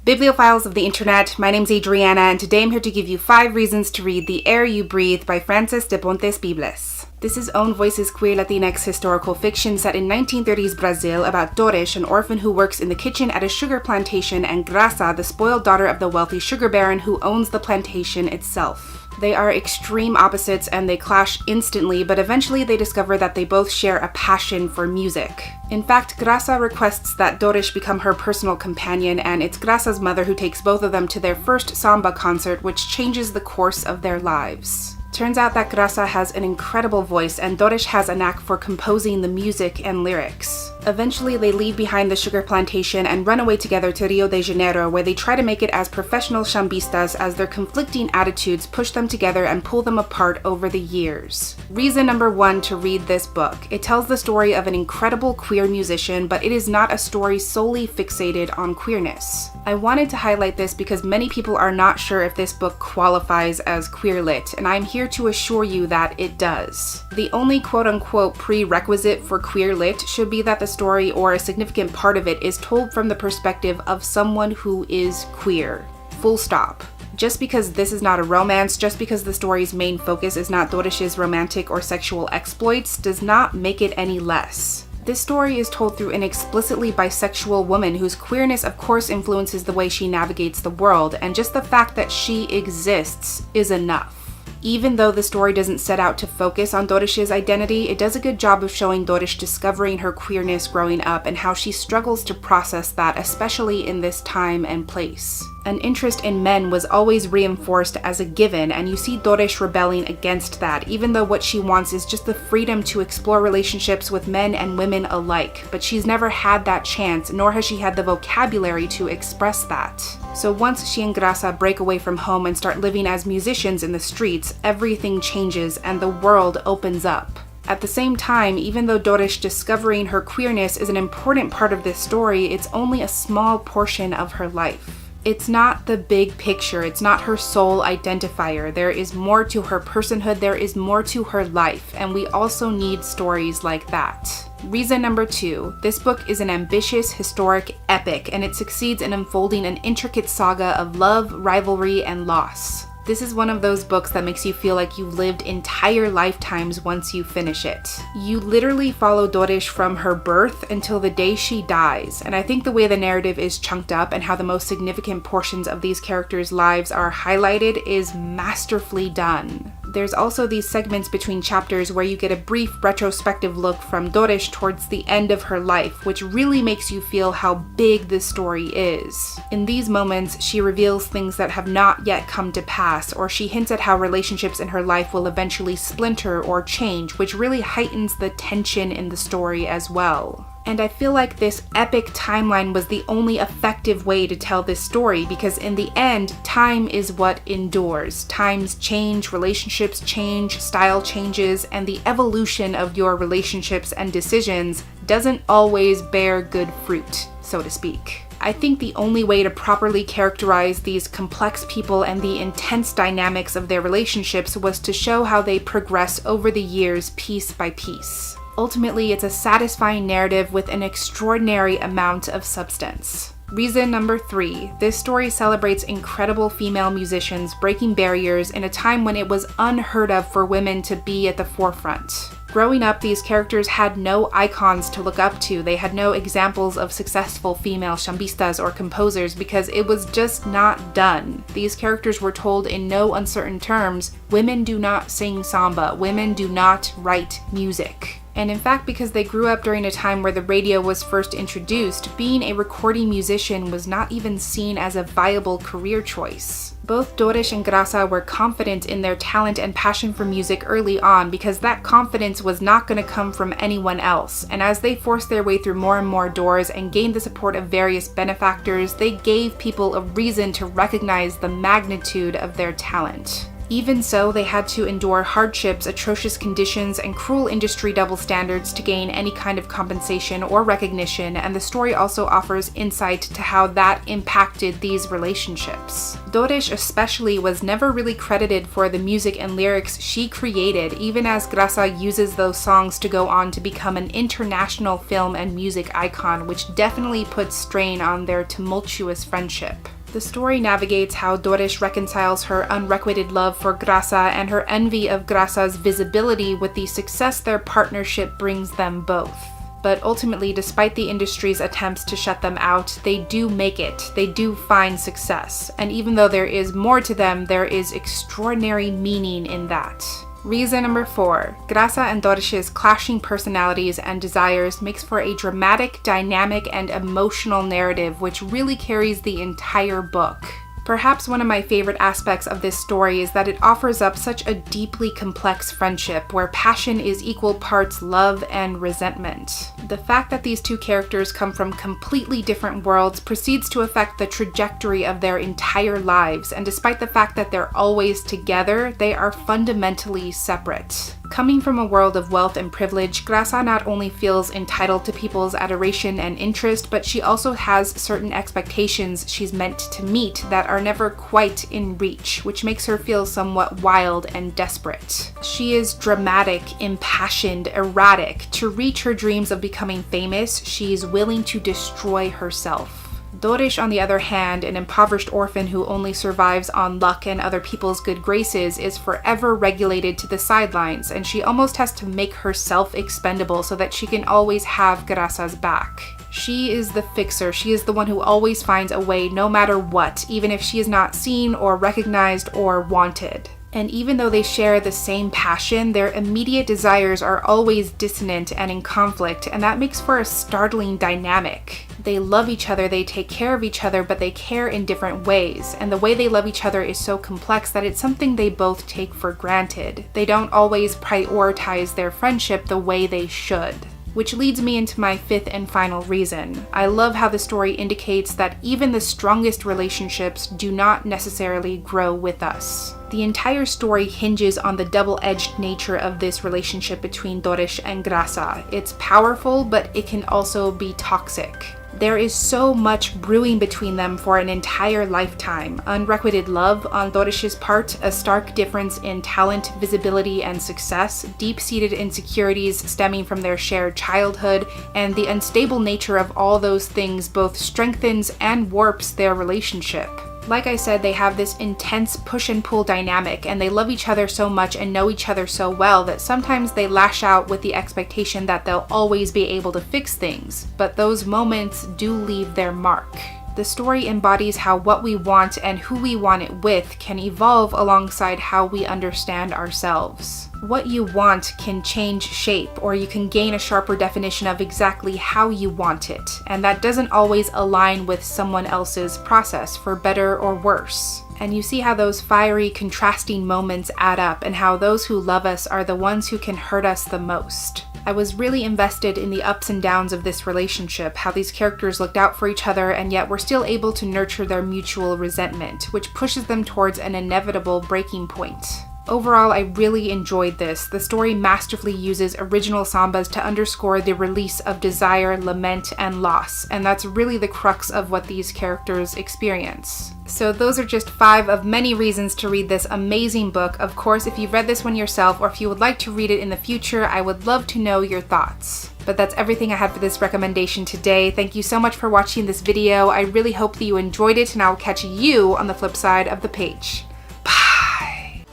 Bibliophiles of the internet, my name's Adriana, and today I'm here to give you 5 reasons to read The Air You Breathe by Frances de Pontes Peebles. This is Own Voices queer Latinx historical fiction set in 1930s Brazil about Doris, an orphan who works in the kitchen at a sugar plantation, and Graça, the spoiled daughter of the wealthy sugar baron who owns the plantation itself. They are extreme opposites and they clash instantly, but eventually they discover that they both share a passion for music. In fact, Graça requests that Doris become her personal companion, and it's Graça's mother who takes both of them to their first samba concert, which changes the course of their lives. Turns out that Graça has an incredible voice and Doris has a knack for composing the music and lyrics. Eventually, they leave behind the sugar plantation and run away together to Rio de Janeiro, where they try to make it as professional sambistas as their conflicting attitudes push them together and pull them apart over the years. Reason number 1 to read this book. It tells the story of an incredible queer musician, but it is not a story solely fixated on queerness. I wanted to highlight this because many people are not sure if this book qualifies as queer lit, and I'm here to assure you that it does. The only quote-unquote prerequisite for queer lit should be that the story or a significant part of it is told from the perspective of someone who is queer. Full stop. Just because this is not a romance, just because the story's main focus is not Doris's romantic or sexual exploits, does not make it any less. This story is told through an explicitly bisexual woman whose queerness of course influences the way she navigates the world, and just the fact that she exists is enough. Even though the story doesn't set out to focus on Doris's identity, it does a good job of showing Doris discovering her queerness growing up and how she struggles to process that, especially in this time and place. An interest in men was always reinforced as a given, and you see Doris rebelling against that, even though what she wants is just the freedom to explore relationships with men and women alike. But she's never had that chance, nor has she had the vocabulary to express that. So once she and Graça break away from home and start living as musicians in the streets, everything changes and the world opens up. At the same time, even though Doris discovering her queerness is an important part of this story, it's only a small portion of her life. It's not the big picture, it's not her sole identifier. There is more to her personhood, there is more to her life, and we also need stories like that. Reason number 2, this book is an ambitious, historic epic, and it succeeds in unfolding an intricate saga of love, rivalry, and loss. This is one of those books that makes you feel like you lived entire lifetimes once you finish it. You literally follow Doris from her birth until the day she dies, and I think the way the narrative is chunked up and how the most significant portions of these characters' lives are highlighted is masterfully done. There's also these segments between chapters where you get a brief retrospective look from Doris towards the end of her life, which really makes you feel how big this story is. In these moments, she reveals things that have not yet come to pass, or she hints at how relationships in her life will eventually splinter or change, which really heightens the tension in the story as well. And I feel like this epic timeline was the only effective way to tell this story, because in the end, time is what endures. Times change, relationships change, style changes, and the evolution of your relationships and decisions doesn't always bear good fruit, so to speak. I think the only way to properly characterize these complex people and the intense dynamics of their relationships was to show how they progress over the years piece by piece. Ultimately, it's a satisfying narrative with an extraordinary amount of substance. Reason number 3, this story celebrates incredible female musicians breaking barriers in a time when it was unheard of for women to be at the forefront. Growing up, these characters had no icons to look up to. They had no examples of successful female sambistas or composers because it was just not done. These characters were told in no uncertain terms, women do not sing samba, women do not write music. And in fact, because they grew up during a time where the radio was first introduced, being a recording musician was not even seen as a viable career choice. Both Doris and Graça were confident in their talent and passion for music early on because that confidence was not going to come from anyone else. And as they forced their way through more and more doors and gained the support of various benefactors, they gave people a reason to recognize the magnitude of their talent. Even so, they had to endure hardships, atrocious conditions, and cruel industry double standards to gain any kind of compensation or recognition, and the story also offers insight to how that impacted these relationships. Dores especially was never really credited for the music and lyrics she created, even as Grasa uses those songs to go on to become an international film and music icon, which definitely puts strain on their tumultuous friendship. The story navigates how Dores reconciles her unrequited love for Grasa and her envy of Grasa's visibility with the success their partnership brings them both. But ultimately, despite the industry's attempts to shut them out, they do make it. They do find success. And even though there is more to them, there is extraordinary meaning in that. Reason number 4. Grasa and Dores's clashing personalities and desires makes for a dramatic, dynamic, and emotional narrative which really carries the entire book. Perhaps one of my favorite aspects of this story is that it offers up such a deeply complex friendship where passion is equal parts love and resentment. The fact that these two characters come from completely different worlds proceeds to affect the trajectory of their entire lives, and despite the fact that they're always together, they are fundamentally separate. Coming from a world of wealth and privilege, Grasa not only feels entitled to people's adoration and interest, but she also has certain expectations she's meant to meet that are never quite in reach, which makes her feel somewhat wild and desperate. She is dramatic, impassioned, erratic. To reach her dreams of becoming famous, she is willing to destroy herself. Dores, on the other hand, an impoverished orphan who only survives on luck and other people's good graces, is forever regulated to the sidelines, and she almost has to make herself expendable so that she can always have Grasa's back. She is the fixer. She is the one who always finds a way no matter what, even if she is not seen or recognized or wanted. And even though they share the same passion, their immediate desires are always dissonant and in conflict, and that makes for a startling dynamic. They love each other, they take care of each other, but they care in different ways, and the way they love each other is so complex that it's something they both take for granted. They don't always prioritize their friendship the way they should. Which leads me into my 5th and final reason. I love how the story indicates that even the strongest relationships do not necessarily grow with us. The entire story hinges on the double-edged nature of this relationship between Dores and Grasa. It's powerful, but it can also be toxic. There is so much brewing between them for an entire lifetime. Unrequited love on Dores's part, a stark difference in talent, visibility, and success, deep-seated insecurities stemming from their shared childhood, and the unstable nature of all those things both strengthens and warps their relationship. Like I said, they have this intense push and pull dynamic, and they love each other so much and know each other so well that sometimes they lash out with the expectation that they'll always be able to fix things, but those moments do leave their mark. The story embodies how what we want and who we want it with can evolve alongside how we understand ourselves. What you want can change shape, or you can gain a sharper definition of exactly how you want it, and that doesn't always align with someone else's process, for better or worse. And you see how those fiery, contrasting moments add up, and how those who love us are the ones who can hurt us the most. I was really invested in the ups and downs of this relationship, how these characters looked out for each other and yet were still able to nurture their mutual resentment, which pushes them towards an inevitable breaking point. Overall, I really enjoyed this. The story masterfully uses original sambas to underscore the release of desire, lament, and loss, and that's really the crux of what these characters experience. So those are just 5 of many reasons to read this amazing book. Of course, if you've read this one yourself, or if you would like to read it in the future, I would love to know your thoughts. But that's everything I had for this recommendation today. Thank you so much for watching this video. I really hope that you enjoyed it, and I will catch you on the flip side of the page. Bye!